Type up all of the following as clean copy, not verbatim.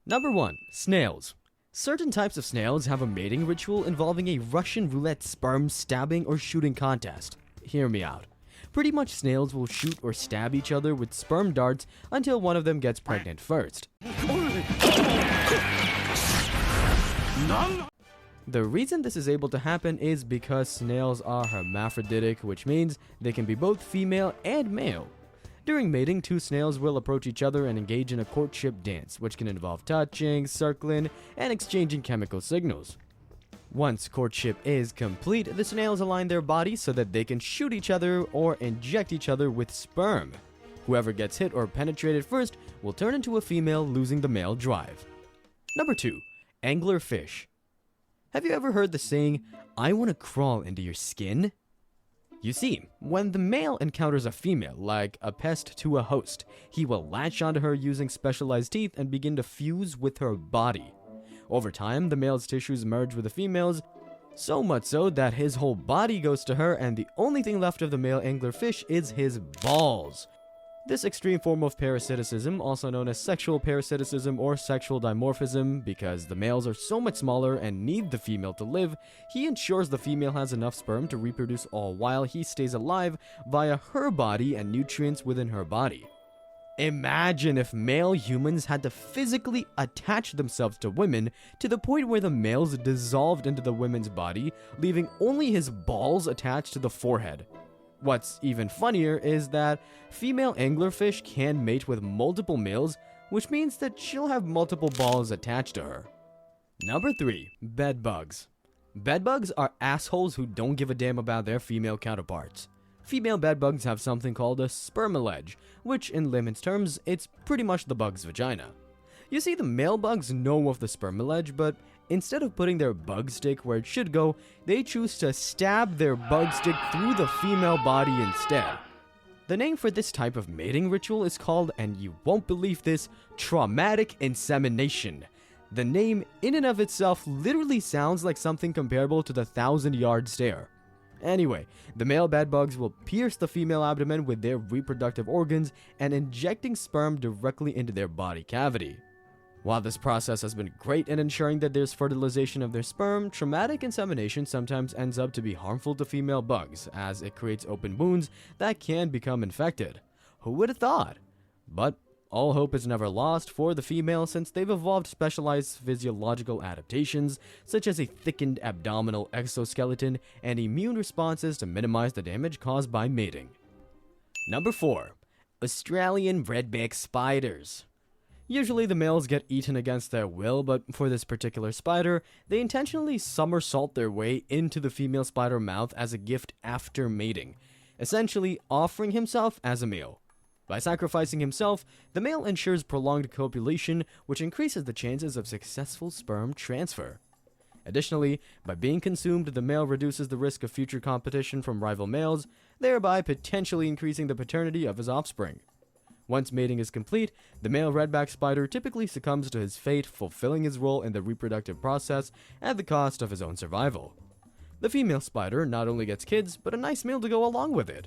Number 1. Snails. Certain types of snails have a mating ritual involving a Russian roulette sperm stabbing or shooting contest. Hear me out. Pretty much snails will shoot or stab each other with sperm darts until one of them gets pregnant first. The reason this is able to happen is because snails are hermaphroditic, which means they can be both female and male. During mating, two snails will approach each other and engage in a courtship dance, which can involve touching, circling, and exchanging chemical signals. Once courtship is complete, the snails align their bodies so that they can shoot each other or inject each other with sperm. Whoever gets hit or penetrated first will turn into a female, losing the male drive. Number 2. Anglerfish. Have you ever heard the saying, "I want to crawl into your skin"? You see, when the male encounters a female, like a pest to a host, he will latch onto her using specialized teeth and begin to fuse with her body. Over time, the male's tissues merge with the female's, so much so that his whole body goes to her and the only thing left of the male anglerfish is his balls. This extreme form of parasiticism, also known as sexual parasiticism or sexual dimorphism, because the males are so much smaller and need the female to live, he ensures the female has enough sperm to reproduce all while he stays alive via her body and nutrients within her body. Imagine if male humans had to physically attach themselves to women to the point where the males dissolved into the woman's body, leaving only his balls attached to the forehead. What's even funnier is that female anglerfish can mate with multiple males, which means that she'll have multiple balls attached to her. Number 3. Bedbugs. Bedbugs are assholes who don't give a damn about their female counterparts. Female bedbugs have something called a spermilege, which in layman's terms, it's pretty much the bug's vagina. You see, the male bugs know of the spermilege, but instead of putting their bug stick where it should go, they choose to stab their bug stick through the female body instead. The name for this type of mating ritual is called, and you won't believe this, traumatic insemination. The name in and of itself literally sounds like something comparable to the 1,000-yard stare. Anyway, the male bedbugs will pierce the female abdomen with their reproductive organs and injecting sperm directly into their body cavity. While this process has been great in ensuring that there's fertilization of their sperm, traumatic insemination sometimes ends up to be harmful to female bugs, as it creates open wounds that can become infected. Who would have thought? But all hope is never lost for the female, since they've evolved specialized physiological adaptations, such as a thickened abdominal exoskeleton and immune responses to minimize the damage caused by mating. Number 4. Australian redback spiders. Usually the males get eaten against their will, but for this particular spider, they intentionally somersault their way into the female spider mouth as a gift after mating, essentially offering himself as a meal. By sacrificing himself, the male ensures prolonged copulation, which increases the chances of successful sperm transfer. Additionally, by being consumed, the male reduces the risk of future competition from rival males, thereby potentially increasing the paternity of his offspring. Once mating is complete, the male redback spider typically succumbs to his fate, fulfilling his role in the reproductive process at the cost of his own survival. The female spider not only gets kids, but a nice meal to go along with it.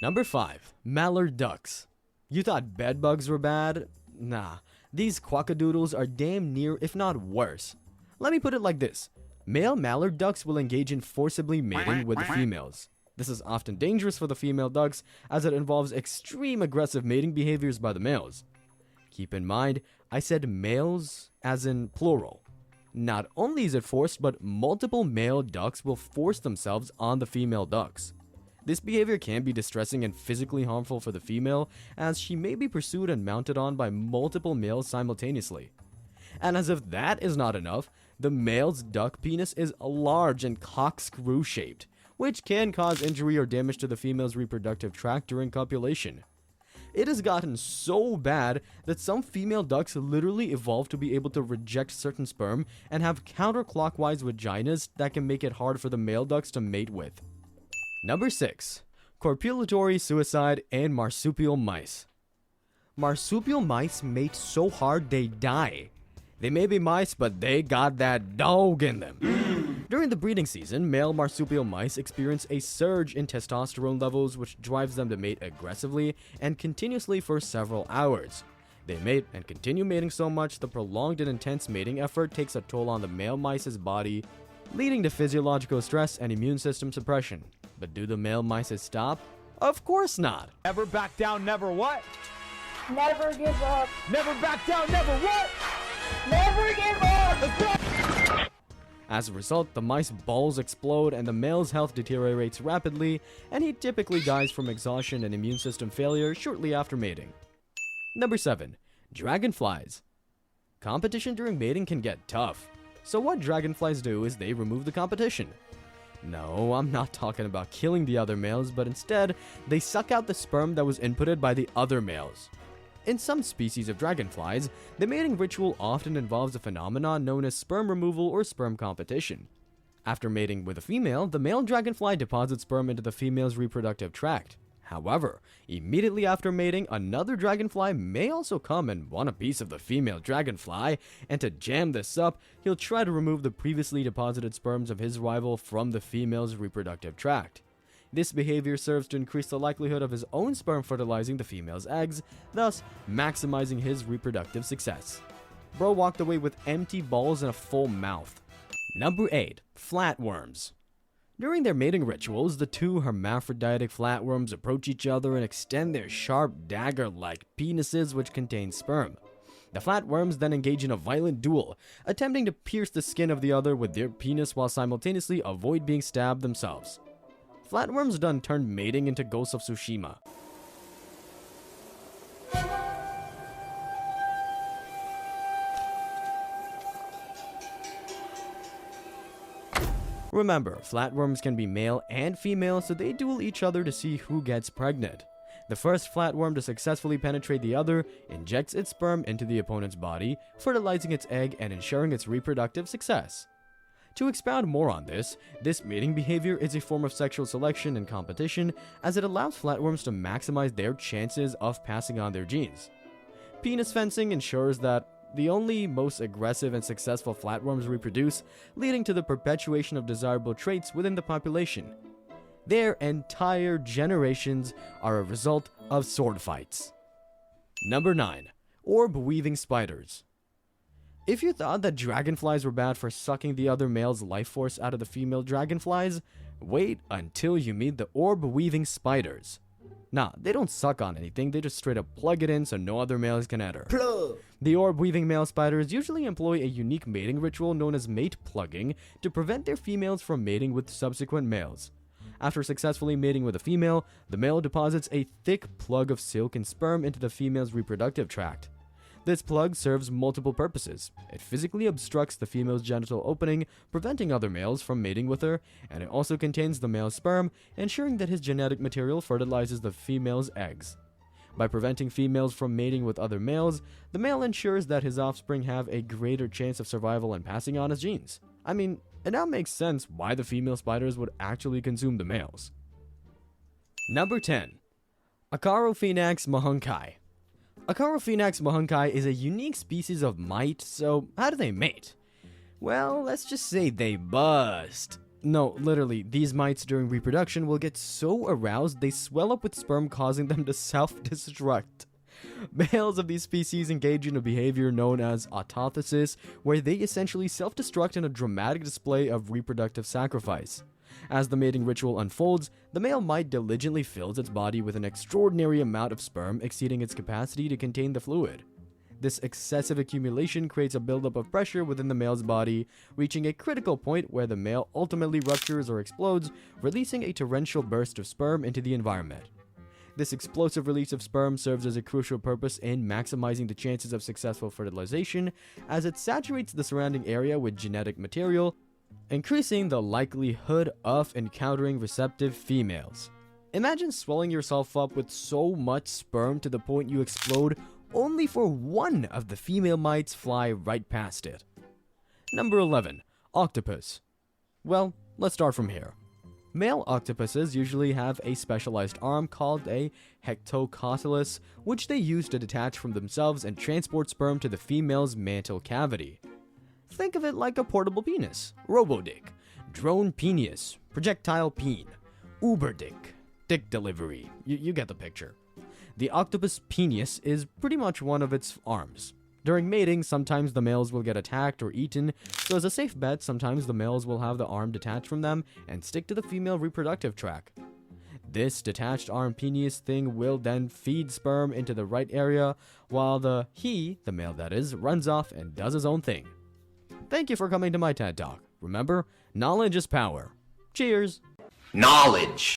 Number 5. Mallard ducks. You thought bedbugs were bad? Nah, these quackadoodles are damn near, if not worse. Let me put it like this. Male mallard ducks will engage in forcibly mating with the females. This is often dangerous for the female ducks, as it involves extreme aggressive mating behaviors by the males. Keep in mind, I said males as in plural. Not only is it forced, but multiple male ducks will force themselves on the female ducks. This behavior can be distressing and physically harmful for the female, as she may be pursued and mounted on by multiple males simultaneously. And as if that is not enough, the male's duck penis is large and corkscrew-shaped, which can cause injury or damage to the female's reproductive tract during copulation. It has gotten so bad that some female ducks literally evolved to be able to reject certain sperm and have counterclockwise vaginas that can make it hard for the male ducks to mate with. Number 6. Copulatory suicide and marsupial mice. Marsupial mice mate so hard they die. They may be mice, but they got that dog in them. During the breeding season, male marsupial mice experience a surge in testosterone levels, which drives them to mate aggressively and continuously for several hours. They mate and continue mating so much the prolonged and intense mating effort takes a toll on the male mice's body, leading to physiological stress and immune system suppression. But do the male mice stop? Of course not. Never back down, never what? Never give up. Never back down, never what? Never give up. As a result, the mice balls explode and the male's health deteriorates rapidly, and he typically dies from exhaustion and immune system failure shortly after mating. Number 7. Dragonflies. Competition during mating can get tough. So what dragonflies do is they remove the competition. No, I'm not talking about killing the other males, but instead, they suck out the sperm that was inputted by the other males. In some species of dragonflies, the mating ritual often involves a phenomenon known as sperm removal or sperm competition. After mating with a female, the male dragonfly deposits sperm into the female's reproductive tract. However, immediately after mating, another dragonfly may also come and want a piece of the female dragonfly, and to jam this up, he'll try to remove the previously deposited sperms of his rival from the female's reproductive tract. This behavior serves to increase the likelihood of his own sperm fertilizing the female's eggs, thus maximizing his reproductive success. Bro walked away with empty balls and a full mouth. Number 8. Flatworms. During their mating rituals, the two hermaphroditic flatworms approach each other and extend their sharp dagger-like penises which contain sperm. The flatworms then engage in a violent duel, attempting to pierce the skin of the other with their penis while simultaneously avoid being stabbed themselves. Flatworms done turned mating into Ghost of Tsushima. Remember, flatworms can be male and female, so they duel each other to see who gets pregnant. The first flatworm to successfully penetrate the other injects its sperm into the opponent's body, fertilizing its egg and ensuring its reproductive success. To expound more on this mating behavior is a form of sexual selection and competition, as it allows flatworms to maximize their chances of passing on their genes. Penis fencing ensures that the only most aggressive and successful flatworms reproduce, leading to the perpetuation of desirable traits within the population. Their entire generations are a result of sword fights. Number 9. Orb-weaving spiders. If you thought that dragonflies were bad for sucking the other male's life force out of the female dragonflies, wait until you meet the orb-weaving spiders. Nah, they don't suck on anything, they just straight up plug it in so no other males can enter. Plug. The orb-weaving male spiders usually employ a unique mating ritual known as mate plugging to prevent their females from mating with subsequent males. After successfully mating with a female, the male deposits a thick plug of silk and sperm into the female's reproductive tract. This plug serves multiple purposes. It physically obstructs the female's genital opening, preventing other males from mating with her, and it also contains the male's sperm, ensuring that his genetic material fertilizes the female's eggs. By preventing females from mating with other males, the male ensures that his offspring have a greater chance of survival and passing on his genes. I mean, it now makes sense why the female spiders would actually consume the males. Number 10. Acarophenax mahunkai. Acarophenax mahunkai is a unique species of mite, so how do they mate? Well, let's just say they bust. No, literally, these mites during reproduction will get so aroused they swell up with sperm, causing them to self-destruct. Males of these species engage in a behavior known as autophasis, where they essentially self-destruct in a dramatic display of reproductive sacrifice. As the mating ritual unfolds, the male mite diligently fills its body with an extraordinary amount of sperm exceeding its capacity to contain the fluid. This excessive accumulation creates a buildup of pressure within the male's body, reaching a critical point where the male ultimately ruptures or explodes, releasing a torrential burst of sperm into the environment. This explosive release of sperm serves as a crucial purpose in maximizing the chances of successful fertilization, as it saturates the surrounding area with genetic material, increasing the likelihood of encountering receptive females. Imagine swelling yourself up with so much sperm to the point you explode, only for one of the female mites fly right past it. Number 11. Octopus. Well, let's start from here. Male octopuses usually have a specialized arm called a hectocotylus, which they use to detach from themselves and transport sperm to the female's mantle cavity. Think of it like a portable penis, robodick, drone penis, projectile peen, uber dick, dick delivery, you get the picture. The octopus penis is pretty much one of its arms. During mating, sometimes the males will get attacked or eaten, so as a safe bet, sometimes the males will have the arm detached from them and stick to the female reproductive tract. This detached arm penis thing will then feed sperm into the right area, while the male that is, runs off and does his own thing. Thank you for coming to my TED Talk. Remember, knowledge is power. Cheers! Knowledge.